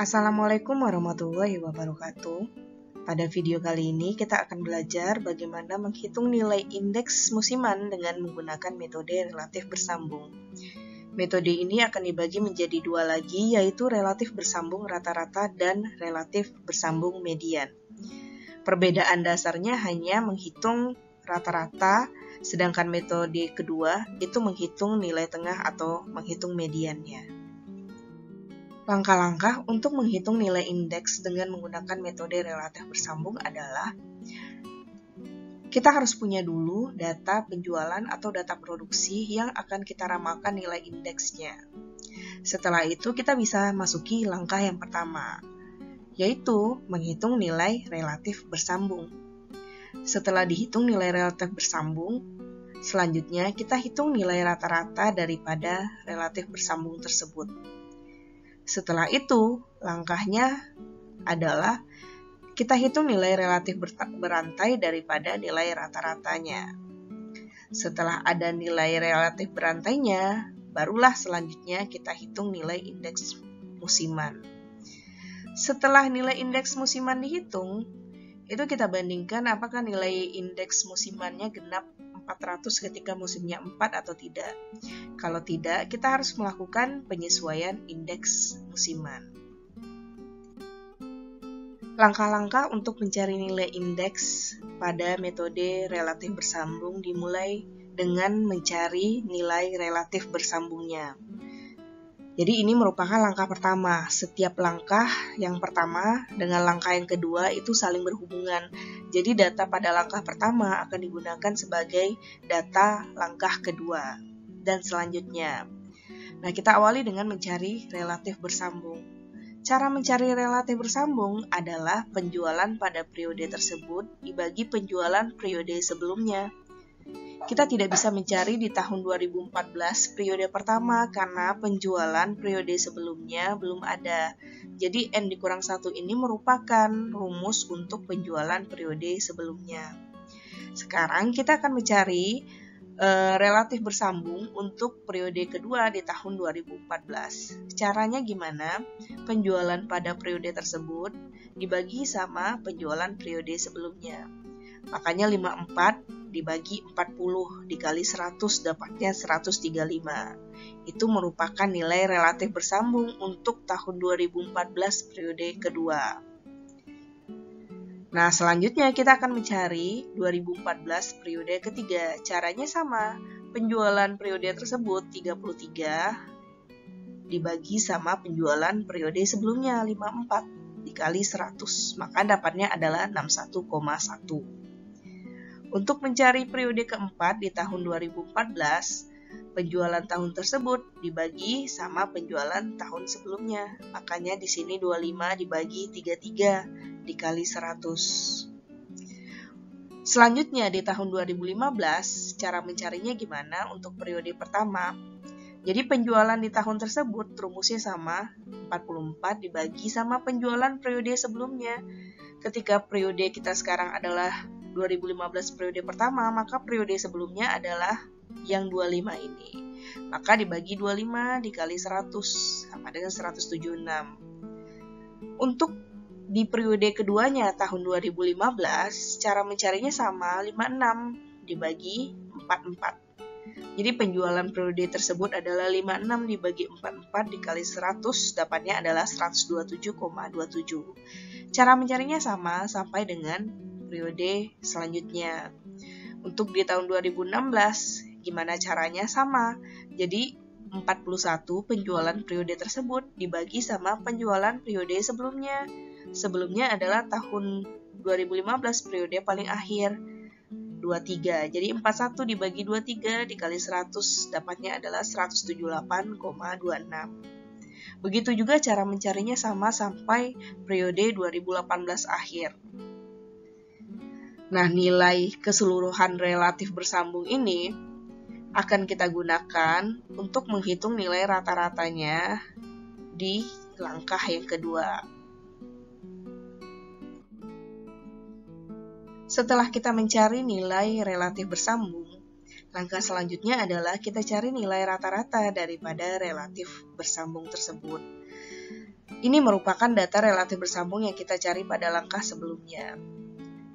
Assalamualaikum warahmatullahi wabarakatuh. Pada video kali ini kita akan belajar bagaimana menghitung nilai indeks musiman dengan menggunakan metode relatif bersambung. Metode ini akan dibagi menjadi dua lagi, yaitu relatif bersambung rata-rata dan relatif bersambung median. Perbedaan dasarnya hanya menghitung rata-rata, sedangkan metode kedua itu menghitung nilai tengah atau menghitung mediannya. Langkah-langkah untuk menghitung nilai indeks dengan menggunakan metode relatif bersambung adalah kita harus punya dulu data penjualan atau data produksi yang akan kita ramalkan nilai indeksnya. Setelah itu kita bisa masuki langkah yang pertama, yaitu menghitung nilai relatif bersambung. Setelah dihitung nilai relatif bersambung, selanjutnya kita hitung nilai rata-rata daripada relatif bersambung tersebut. Setelah itu, langkahnya adalah kita hitung nilai relatif berantai daripada nilai rata-ratanya. Setelah ada nilai relatif berantainya, barulah selanjutnya kita hitung nilai indeks musiman. Setelah nilai indeks musiman dihitung, itu kita bandingkan apakah nilai indeks musimannya genap 400 ketika musimnya 4 atau tidak. Kalau tidak, kita harus melakukan penyesuaian indeks musiman. Langkah-langkah untuk mencari nilai indeks pada metode relatif bersambung dimulai dengan mencari nilai relatif bersambungnya. Jadi ini merupakan langkah pertama. Setiap langkah yang pertama dengan langkah yang kedua itu saling berhubungan. Jadi data pada langkah pertama akan digunakan sebagai data langkah kedua dan selanjutnya. Nah, kita awali dengan mencari relatif bersambung. Cara mencari relatif bersambung adalah penjualan pada periode tersebut dibagi penjualan periode sebelumnya. Kita tidak bisa mencari di tahun 2014 periode pertama karena penjualan periode sebelumnya belum ada. Jadi N dikurang 1 ini merupakan rumus untuk penjualan periode sebelumnya. Sekarang kita akan mencari relatif bersambung untuk periode kedua di tahun 2014. Caranya gimana? Penjualan pada periode tersebut dibagi sama penjualan periode sebelumnya. Makanya 54 dibagi 40 dikali 100 dapatnya 135. Itu merupakan nilai relatif bersambung untuk tahun 2014 periode kedua. Nah, selanjutnya kita akan mencari 2014 periode ketiga. Caranya sama. Penjualan periode tersebut 33 dibagi sama penjualan periode sebelumnya 54 dikali 100. Maka dapatnya adalah 61,1. Untuk mencari periode keempat di tahun 2014, penjualan tahun tersebut dibagi sama penjualan tahun sebelumnya. Makanya di sini 25 dibagi 33 dikali 100. Selanjutnya di tahun 2015, cara mencarinya gimana untuk periode pertama? Jadi penjualan di tahun tersebut rumusnya sama, 44 dibagi sama penjualan periode sebelumnya. Ketika periode kita sekarang adalah 2015 periode pertama, maka periode sebelumnya adalah yang 25 ini. Maka dibagi 25 dikali 100 sama dengan 176. Untuk di periode keduanya tahun 2015, cara mencarinya sama, 56 dibagi 44. Jadi penjualan periode tersebut adalah 56 dibagi 44 dikali 100, dapatnya adalah 127,27. Cara mencarinya sama sampai dengan periode selanjutnya. Untuk di tahun 2016, gimana caranya? Sama. Jadi 41 penjualan periode tersebut dibagi sama penjualan periode sebelumnya. Sebelumnya adalah tahun 2015 periode paling akhir, 23. Jadi 41 dibagi 23 dikali 100 dapatnya adalah 178,26. Begitu juga cara mencarinya sama sampai periode 2018 akhir. Nah, nilai keseluruhan relatif bersambung ini akan kita gunakan untuk menghitung nilai rata-ratanya di langkah yang kedua. Setelah kita mencari nilai relatif bersambung, langkah selanjutnya adalah kita cari nilai rata-rata daripada relatif bersambung tersebut. Ini merupakan data relatif bersambung yang kita cari pada langkah sebelumnya.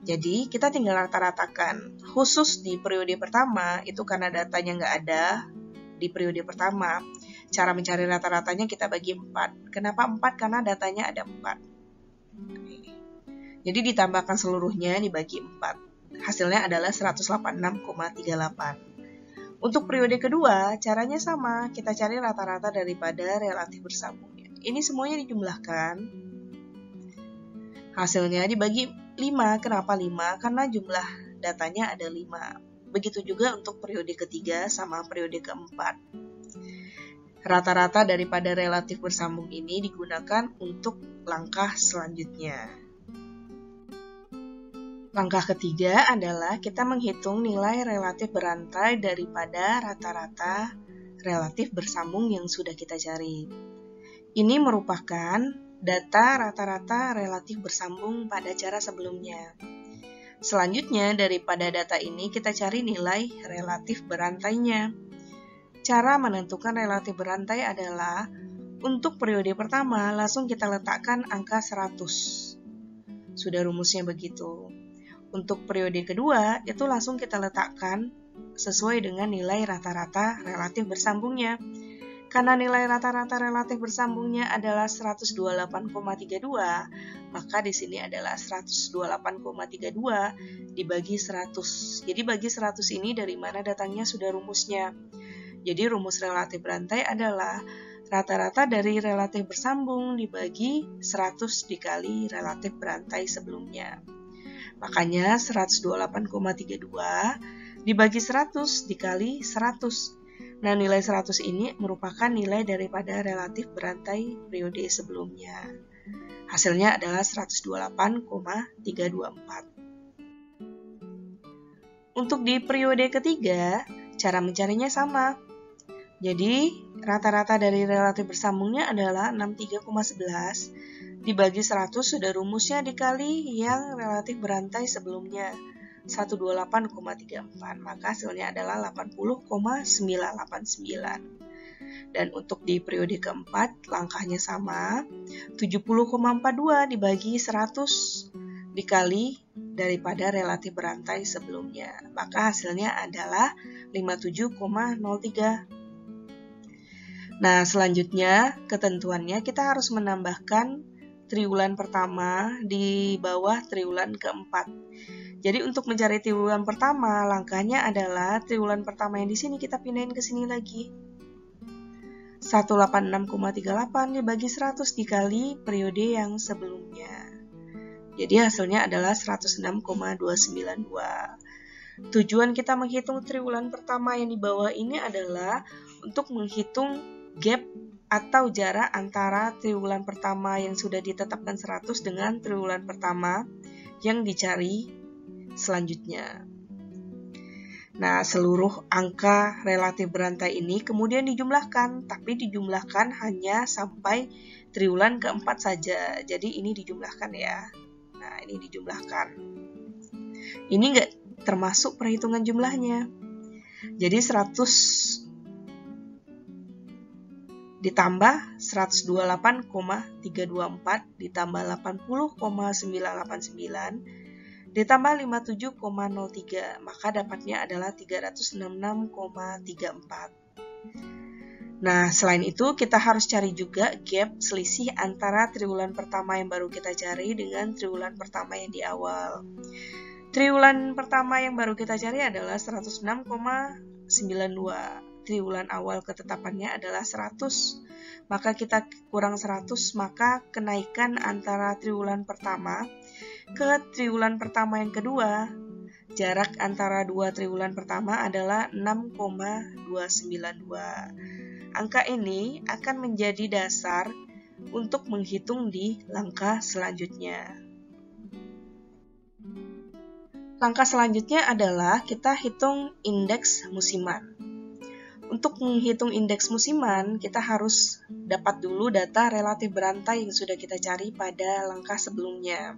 Jadi, kita tinggal rata-ratakan. Khusus di periode pertama, itu karena datanya nggak ada di periode pertama. Cara mencari rata-ratanya kita bagi 4. Kenapa 4? Karena datanya ada 4. Jadi ditambahkan seluruhnya dibagi 4. Hasilnya adalah 186,38. Untuk periode kedua, caranya sama. Kita cari rata-rata daripada relatif bersambungnya. Ini semuanya dijumlahkan. Hasilnya dibagi 5. Kenapa 5? Karena jumlah datanya ada 5. Begitu juga untuk periode ketiga sama periode keempat. Rata-rata daripada relatif bersambung ini digunakan untuk langkah selanjutnya. Langkah ketiga adalah kita menghitung nilai relatif berantai daripada rata-rata relatif bersambung yang sudah kita cari. Ini merupakan data rata-rata relatif bersambung pada cara sebelumnya. Selanjutnya, daripada data ini kita cari nilai relatif berantainya. Cara menentukan relatif berantai adalah untuk periode pertama langsung kita letakkan angka 100. Sudah rumusnya begitu. Untuk periode kedua, itu langsung kita letakkan sesuai dengan nilai rata-rata relatif bersambungnya. Karena nilai rata-rata relatif bersambungnya adalah 128,32, maka di sini adalah 128,32 dibagi 100. Jadi bagi 100 ini dari mana datangnya sudah rumusnya. Jadi rumus relatif berantai adalah rata-rata dari relatif bersambung dibagi 100 dikali relatif berantai sebelumnya. Makanya 128,32 dibagi 100 dikali 100. Nah, nilai 100 ini merupakan nilai daripada relatif berantai periode sebelumnya. Hasilnya adalah 128,324. Untuk di periode ketiga, cara mencarinya sama. Jadi, rata-rata dari relatif bersambungnya adalah 63,11. Dibagi 100 sudah rumusnya dikali yang relatif berantai sebelumnya, 128,34. Maka hasilnya adalah 80,989. Dan untuk di periode keempat, langkahnya sama, 70,42 dibagi 100 dikali daripada relatif berantai sebelumnya. Maka hasilnya adalah 57,03. Nah, selanjutnya ketentuannya kita harus menambahkan triwulan pertama di bawah triwulan keempat. Jadi untuk mencari triwulan pertama, langkahnya adalah triwulan pertama yang di sini kita pindahin ke sini lagi. 186,38 dibagi 100 dikali periode yang sebelumnya. Jadi hasilnya adalah 106,292. Tujuan kita menghitung triwulan pertama yang di bawah ini adalah untuk menghitung gap atau jarak antara triwulan pertama yang sudah ditetapkan 100 dengan triwulan pertama yang dicari selanjutnya. Nah, seluruh angka relatif berantai ini kemudian dijumlahkan, tapi dijumlahkan hanya sampai triwulan keempat saja. Jadi ini dijumlahkan ya. Nah, ini dijumlahkan. Ini enggak termasuk perhitungan jumlahnya. Jadi 100 ditambah 128,324 ditambah 80,989 ditambah 57,03, maka dapatnya adalah 366,34. Nah, selain itu kita harus cari juga gap selisih antara triwulan pertama yang baru kita cari dengan triwulan pertama yang di awal. Triwulan pertama yang baru kita cari adalah 106,92. Triwulan awal ketetapannya adalah 100, maka kita kurang 100, maka kenaikan antara triwulan pertama ke triwulan pertama yang kedua, jarak antara dua triwulan pertama adalah 6,292. Angka ini akan menjadi dasar untuk menghitung di langkah selanjutnya. Langkah selanjutnya adalah kita hitung indeks musiman. Untuk menghitung indeks musiman, kita harus dapat dulu data relatif berantai yang sudah kita cari pada langkah sebelumnya.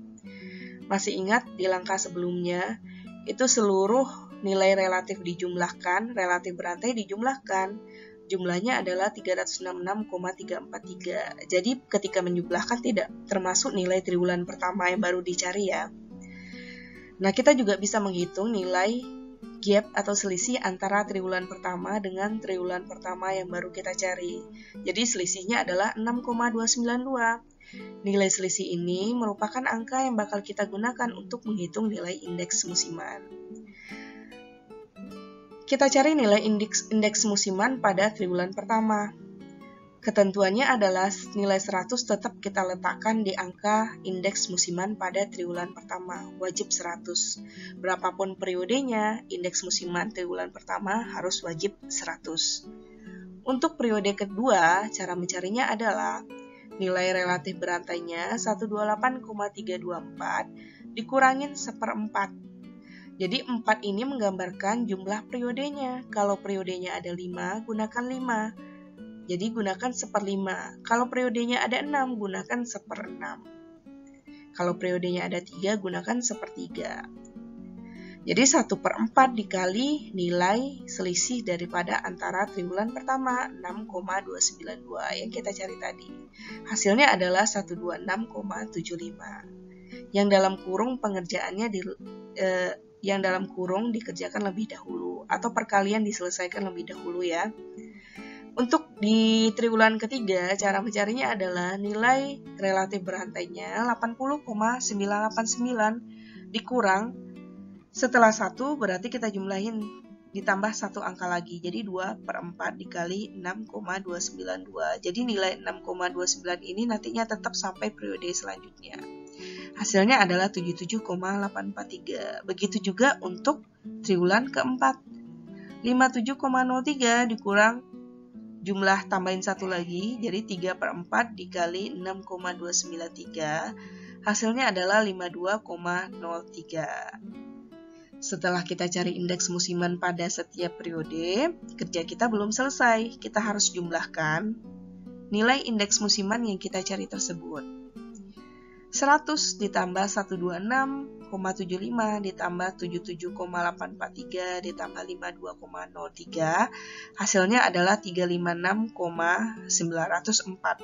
Masih ingat di langkah sebelumnya, itu seluruh nilai relatif dijumlahkan, relatif berantai dijumlahkan. jumlahnya adalah 366,343. Jadi ketika menjumlahkan tidak termasuk nilai triwulan pertama yang baru dicari ya. Nah, kita juga bisa menghitung nilai gap atau selisih antara triwulan pertama dengan triwulan pertama yang baru kita cari. Jadi selisihnya adalah 6,292. Nilai selisih ini merupakan angka yang bakal kita gunakan untuk menghitung nilai indeks musiman. Kita cari nilai indeks musiman pada triwulan pertama. Ketentuannya adalah nilai 100 tetap kita letakkan di angka indeks musiman pada triwulan pertama, wajib 100. Berapapun periodenya, indeks musiman triwulan pertama harus wajib 100. Untuk periode kedua, cara mencarinya adalah nilai relatif berantainya 128,324 dikurangin 1/4. Jadi 4 ini menggambarkan jumlah periodenya. Kalau periodenya ada 5, gunakan 5. Jadi gunakan 1/5. Kalau periodenya ada 6, gunakan 1/6. Kalau periodenya ada 3, gunakan 1/3. Jadi 1/4 dikali nilai selisih daripada antara triwulan pertama, 6,292 yang kita cari tadi. Hasilnya adalah 126,75. Yang dalam kurung pengerjaannya yang dalam kurung dikerjakan lebih dahulu atau perkalian diselesaikan lebih dahulu ya. Untuk di triwulan ketiga, cara mencarinya adalah nilai relatif berantainya 80,989 dikurang setelah 1 berarti kita jumlahin ditambah 1 angka lagi. Jadi 2/4 dikali 6,292. Jadi nilai 6,29 ini nantinya tetap sampai periode selanjutnya. Hasilnya adalah 77,843. Begitu juga untuk triwulan keempat. 57,03 dikurang jumlah tambahin 1 lagi, jadi 3/4 dikali 6,293, hasilnya adalah 52,03. Setelah kita cari indeks musiman pada setiap periode, kerja kita belum selesai. Kita harus jumlahkan nilai indeks musiman yang kita cari tersebut. 100 ditambah 126,75 ditambah 77,843 ditambah 52,03, hasilnya adalah 356,904.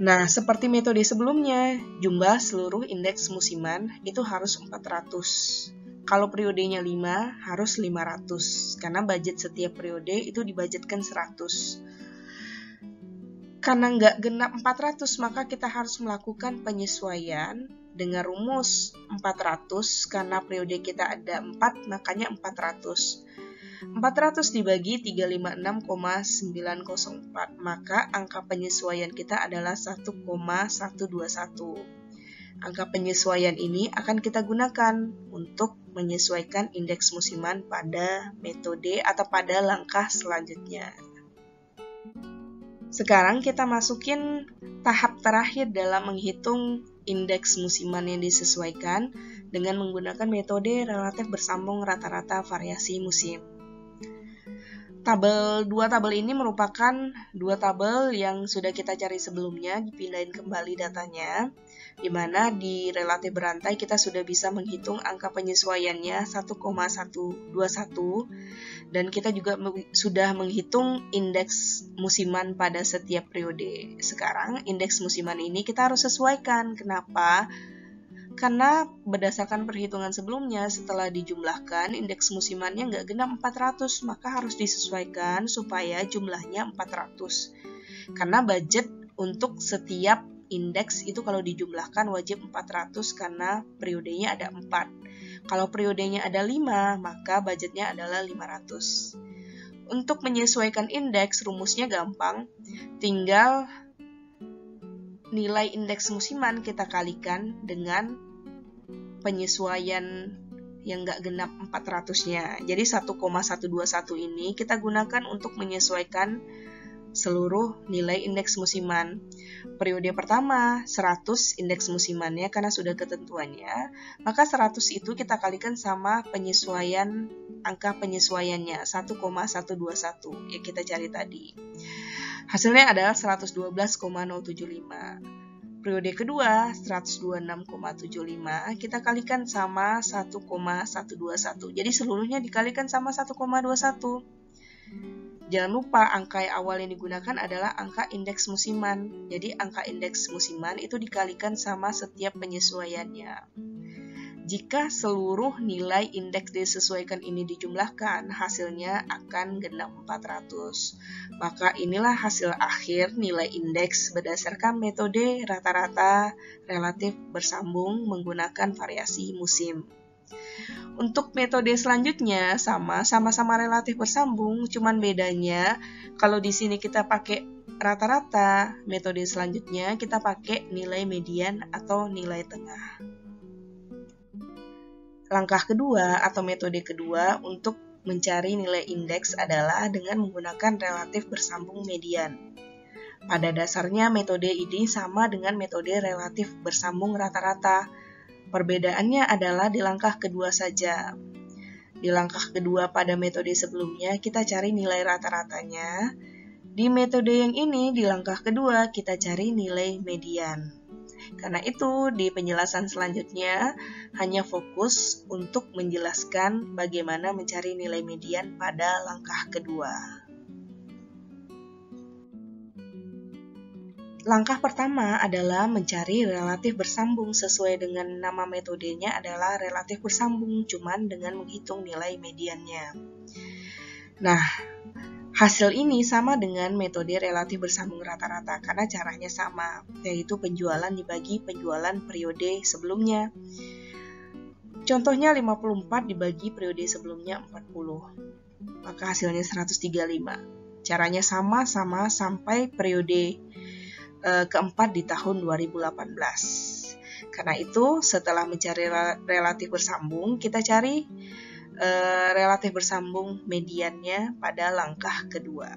Nah, seperti metode sebelumnya, jumlah seluruh indeks musiman itu harus 400. Kalau periodenya 5, harus 500, karena budget setiap periode itu dibudgetkan 100. Karena nggak genap 400, maka kita harus melakukan penyesuaian dengan rumus 400, karena periode kita ada 4, makanya 400. 400 dibagi 356,904, maka angka penyesuaian kita adalah 1,121. Angka penyesuaian ini akan kita gunakan untuk menyesuaikan indeks musiman pada metode atau pada langkah selanjutnya. Sekarang kita masukin tahap terakhir dalam menghitung indeks musiman yang disesuaikan dengan menggunakan metode relatif bersambung rata-rata variasi musim. Dua tabel ini merupakan dua tabel yang sudah kita cari sebelumnya, dipindahin kembali datanya, di mana di relatif berantai kita sudah bisa menghitung angka penyesuaiannya 1,121, dan kita juga sudah menghitung indeks musiman pada setiap periode. Sekarang indeks musiman ini kita harus sesuaikan. Kenapa? Karena berdasarkan perhitungan sebelumnya, setelah dijumlahkan indeks musimannya nggak genap 400, maka harus disesuaikan supaya jumlahnya 400. Karena budget untuk setiap indeks itu kalau dijumlahkan wajib 400 karena periodenya ada 4. Kalau periodenya ada 5, maka budgetnya adalah 500. Untuk menyesuaikan indeks, rumusnya gampang, tinggal nilai indeks musiman kita kalikan dengan penyesuaian yang nggak genap 400-nya. Jadi 1,121 ini kita gunakan untuk menyesuaikan seluruh nilai indeks musiman. Periode pertama 100 indeks musimannya karena sudah ketentuannya, maka 100 itu kita kalikan sama penyesuaian angka penyesuaiannya 1,121 yang kita cari tadi. Hasilnya adalah 112,075. Periode kedua 126,75 kita kalikan sama 1,121. Jadi seluruhnya dikalikan sama 1,21. Jangan lupa angka yang awal yang digunakan adalah angka indeks musiman. Jadi angka indeks musiman itu dikalikan sama setiap penyesuaiannya. Jika seluruh nilai indeks disesuaikan ini dijumlahkan, hasilnya akan genap 400. Maka inilah hasil akhir nilai indeks berdasarkan metode rata-rata relatif bersambung menggunakan variasi musim. Untuk metode selanjutnya sama-sama relatif bersambung, cuman bedanya kalau di sini kita pakai rata-rata, metode selanjutnya kita pakai nilai median atau nilai tengah. Langkah kedua atau metode kedua untuk mencari nilai indeks adalah dengan menggunakan relatif bersambung median. Pada dasarnya metode ini sama dengan metode relatif bersambung rata-rata. Perbedaannya adalah di langkah kedua saja. Di langkah kedua pada metode sebelumnya kita cari nilai rata-ratanya. Di metode yang ini di langkah kedua kita cari nilai median. Karena itu di penjelasan selanjutnya hanya fokus untuk menjelaskan bagaimana mencari nilai median pada langkah kedua. Langkah pertama adalah mencari relatif bersambung sesuai dengan nama metodenya adalah relatif bersambung, cuman dengan menghitung nilai mediannya. Nah, hasil ini sama dengan metode relatif bersambung rata-rata karena caranya sama, yaitu penjualan dibagi penjualan periode sebelumnya. Contohnya 54 dibagi periode sebelumnya 40, maka hasilnya 135. Caranya sama sampai periode keempat di tahun 2018. Karena itu, setelah mencari relatif bersambung, kita cari relatif bersambung mediannya pada langkah kedua.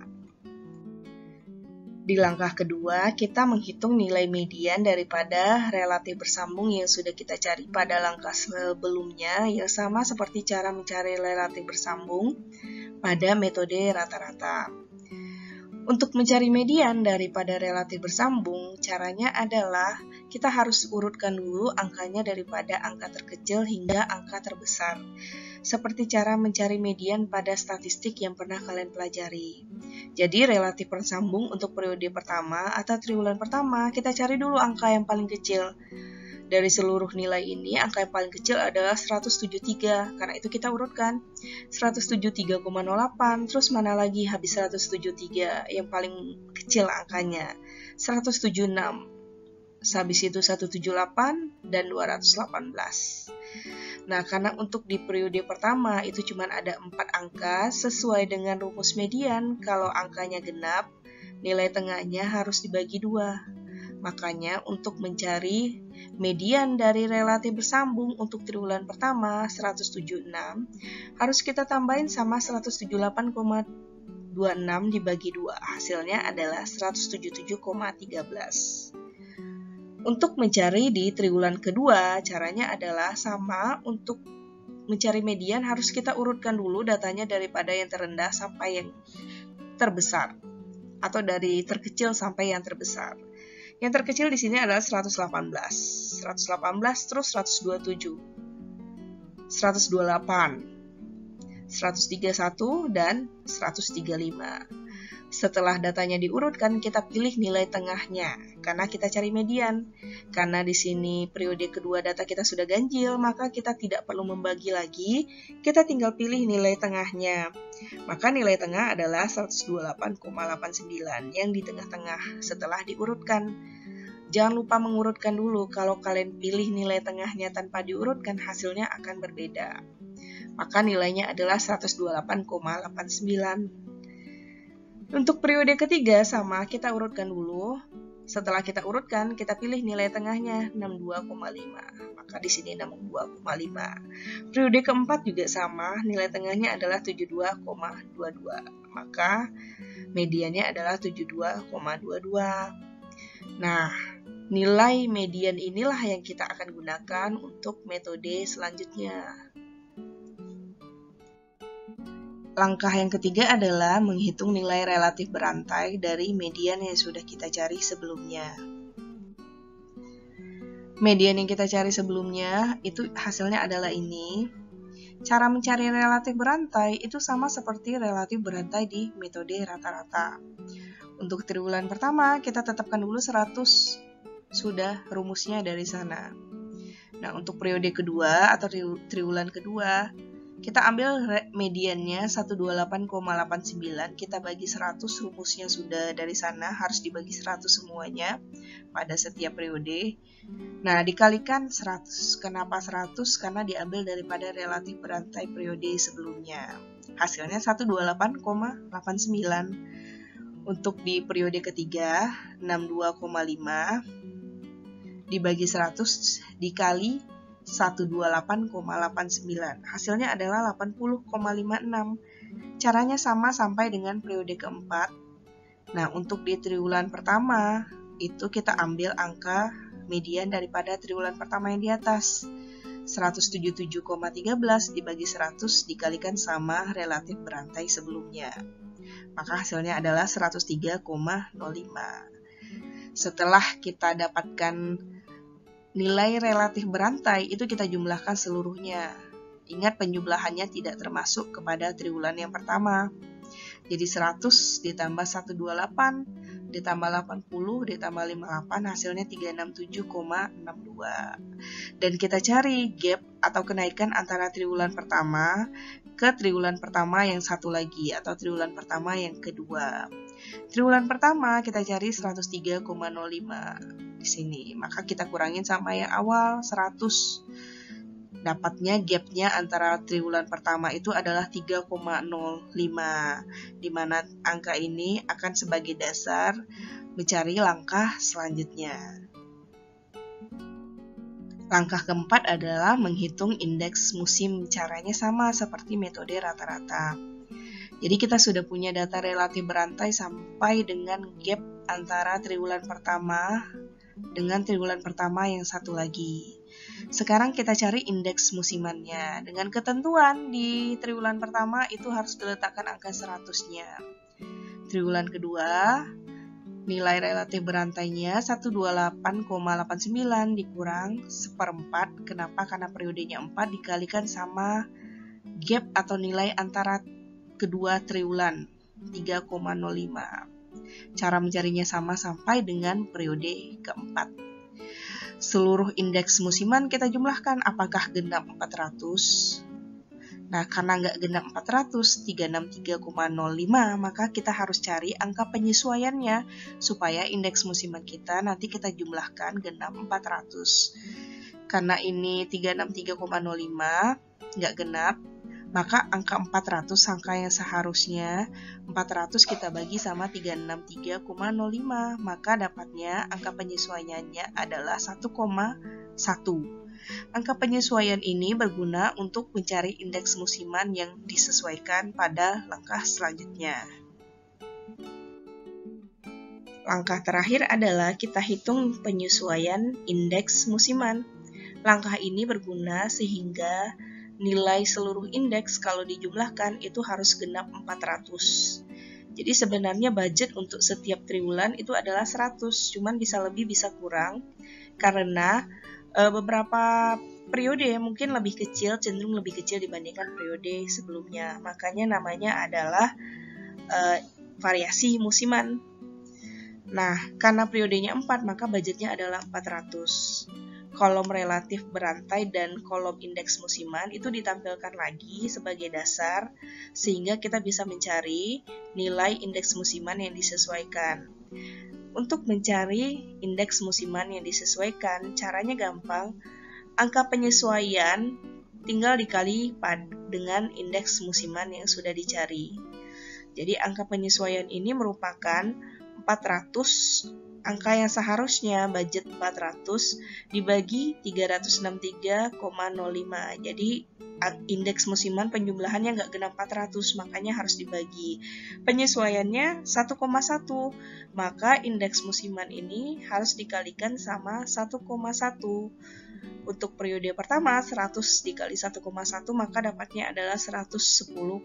Di langkah kedua, kita menghitung nilai median daripada relatif bersambung yang sudah kita cari pada langkah sebelumnya, yang sama seperti cara mencari relatif bersambung pada metode rata-rata. Untuk mencari median daripada relatif bersambung, caranya adalah kita harus urutkan dulu angkanya daripada angka terkecil hingga angka terbesar. Seperti cara mencari median pada statistik yang pernah kalian pelajari. Jadi relatif bersambung untuk periode pertama atau triwulan pertama, kita cari dulu angka yang paling kecil. Dari seluruh nilai ini, angka yang paling kecil adalah 173, karena itu kita urutkan 173,08, terus mana lagi habis 173, yang paling kecil angkanya, 176, habis itu 178, dan 218. Nah, karena untuk di periode pertama itu cuma ada 4 angka, sesuai dengan rumus median, kalau angkanya genap, nilai tengahnya harus dibagi 2. Makanya untuk mencari median dari relatif bersambung untuk triwulan pertama 176 harus kita tambahin sama 178,26 dibagi 2. Hasilnya adalah 177,13. Untuk mencari di triwulan kedua caranya adalah sama. Untuk mencari median harus kita urutkan dulu datanya daripada yang terendah sampai yang terbesar atau dari terkecil sampai yang terbesar. Yang terkecil di sini adalah 118 terus 127, 128, 131, dan 135. Setelah datanya diurutkan, kita pilih nilai tengahnya, karena kita cari median. Karena di sini periode kedua data kita sudah ganjil, maka kita tidak perlu membagi lagi, kita tinggal pilih nilai tengahnya. Maka nilai tengah adalah 128,89 yang di tengah-tengah setelah diurutkan. Jangan lupa mengurutkan dulu, kalau kalian pilih nilai tengahnya tanpa diurutkan, hasilnya akan berbeda. Maka nilainya adalah 128,89. Untuk periode ketiga sama, kita urutkan dulu. Setelah kita urutkan, kita pilih nilai tengahnya 62,5. Maka di sini 62,5. Periode keempat juga sama, nilai tengahnya adalah 72,22. Maka mediannya adalah 72,22. Nah, nilai median inilah yang kita akan gunakan untuk metode selanjutnya. Langkah yang ketiga adalah menghitung nilai relatif berantai dari median yang sudah kita cari sebelumnya. Median yang kita cari sebelumnya itu hasilnya adalah ini. Cara mencari relatif berantai itu sama seperti relatif berantai di metode rata-rata. Untuk triwulan pertama, kita tetapkan dulu 100, sudah rumusnya dari sana. Nah, untuk periode kedua atau triwulan kedua, kita ambil mediannya 128,89, kita bagi 100, rumusnya sudah dari sana, harus dibagi 100 semuanya pada setiap periode. Nah, dikalikan 100. Kenapa 100? Karena diambil daripada relatif berantai periode sebelumnya. Hasilnya 128,89. Untuk di periode ketiga, 62,5 dibagi 100 dikali 128,89. Hasilnya adalah 80,56. Caranya sama sampai dengan periode keempat. Nah, untuk di triwulan pertama, itu kita ambil angka median daripada triwulan pertama yang di atas. 177,13 dibagi 100 dikalikan sama relatif berantai sebelumnya. Maka hasilnya adalah 103,05. Setelah kita dapatkan nilai relatif berantai, itu kita jumlahkan seluruhnya. Ingat, penjumlahannya tidak termasuk kepada triwulan yang pertama. Jadi 100 ditambah 128, ditambah 80, ditambah 58, hasilnya 367,62. Dan kita cari gap atau kenaikan antara triwulan pertama ke triwulan pertama yang satu lagi, atau triwulan pertama yang kedua. Triwulan pertama kita cari 103,05 di sini. Maka kita kurangin sama yang awal 100. Dapatnya gapnya antara triwulan pertama itu adalah 3,05, di mana angka ini akan sebagai dasar mencari langkah selanjutnya. Langkah keempat adalah menghitung indeks musim. Caranya sama seperti metode rata-rata. Jadi kita sudah punya data relatif berantai sampai dengan gap antara triwulan pertama dengan triwulan pertama yang satu lagi. Sekarang kita cari indeks musimannya. Dengan ketentuan di triwulan pertama itu harus diletakkan angka 100-nya. Triwulan kedua, nilai relatif berantainya 128,89 dikurang 1/4. Kenapa? Karena periodenya 4 dikalikan sama gap atau nilai antara kedua triwulan 3,05. Cara mencarinya sama sampai dengan periode keempat. Seluruh indeks musiman kita jumlahkan. Apakah genap 400? Nah, karena nggak genap 400, 363,05, maka kita harus cari angka penyesuaiannya supaya indeks musiman kita nanti kita jumlahkan genap 400. Karena ini 363,05 nggak genap, maka angka 400, angka yang seharusnya 400 kita bagi sama 363,05, maka dapatnya angka penyesuaiannya adalah 1,1. Angka penyesuaian ini berguna untuk mencari indeks musiman yang disesuaikan pada langkah selanjutnya. Langkah terakhir adalah kita hitung penyesuaian indeks musiman. Langkah ini berguna sehingga nilai seluruh indeks kalau dijumlahkan itu harus genap 400. Jadi sebenarnya budget untuk setiap triwulan itu adalah 100, cuman bisa lebih bisa kurang karena beberapa periode mungkin lebih kecil, cenderung lebih kecil dibandingkan periode sebelumnya. Makanya namanya adalah variasi musiman. Nah, karena periodenya 4, maka budgetnya adalah 400. Kolom relatif berantai dan kolom indeks musiman itu ditampilkan lagi sebagai dasar sehingga kita bisa mencari nilai indeks musiman yang disesuaikan. Untuk mencari indeks musiman yang disesuaikan, caranya gampang. Angka penyesuaian tinggal dikali dengan indeks musiman yang sudah dicari. Jadi angka penyesuaian ini merupakan 400, angka yang seharusnya budget 400 dibagi 363,05. Jadi indeks musiman penjumlahannya nggak genap 400, makanya harus dibagi. Penyesuaiannya 1,1, maka indeks musiman ini harus dikalikan sama 1,1. Untuk periode pertama 100 dikali 1,1 maka dapatnya adalah 110,18.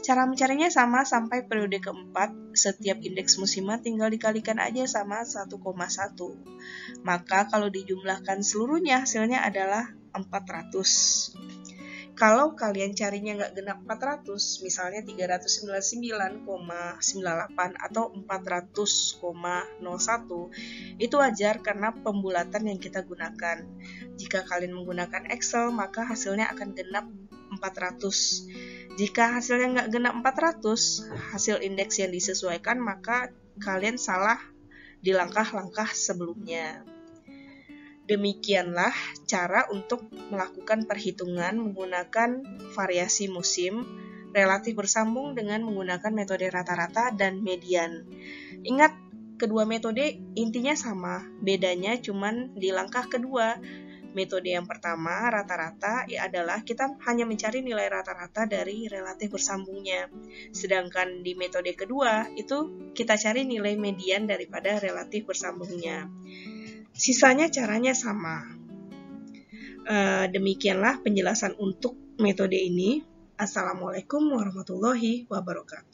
Cara mencarinya sama sampai periode keempat, setiap indeks musiman tinggal dikalikan aja sama 1,1. Maka kalau dijumlahkan seluruhnya hasilnya adalah 400. Kalau kalian carinya nggak genap 400, misalnya 399,98 atau 400,01, itu wajar karena pembulatan yang kita gunakan. Jika kalian menggunakan Excel, maka hasilnya akan genap 400. Jika hasilnya nggak genap 400, hasil indeks yang disesuaikan, maka kalian salah di langkah-langkah sebelumnya. Demikianlah cara untuk melakukan perhitungan menggunakan variasi musim, relatif bersambung dengan menggunakan metode rata-rata dan median. Ingat, kedua metode intinya sama, bedanya cuman di langkah kedua. Metode yang pertama, rata-rata, adalah kita hanya mencari nilai rata-rata dari relatif bersambungnya. Sedangkan di metode kedua, itu kita cari nilai median daripada relatif bersambungnya. Sisanya caranya sama. Demikianlah penjelasan untuk metode ini. Assalamualaikum warahmatullahi wabarakatuh.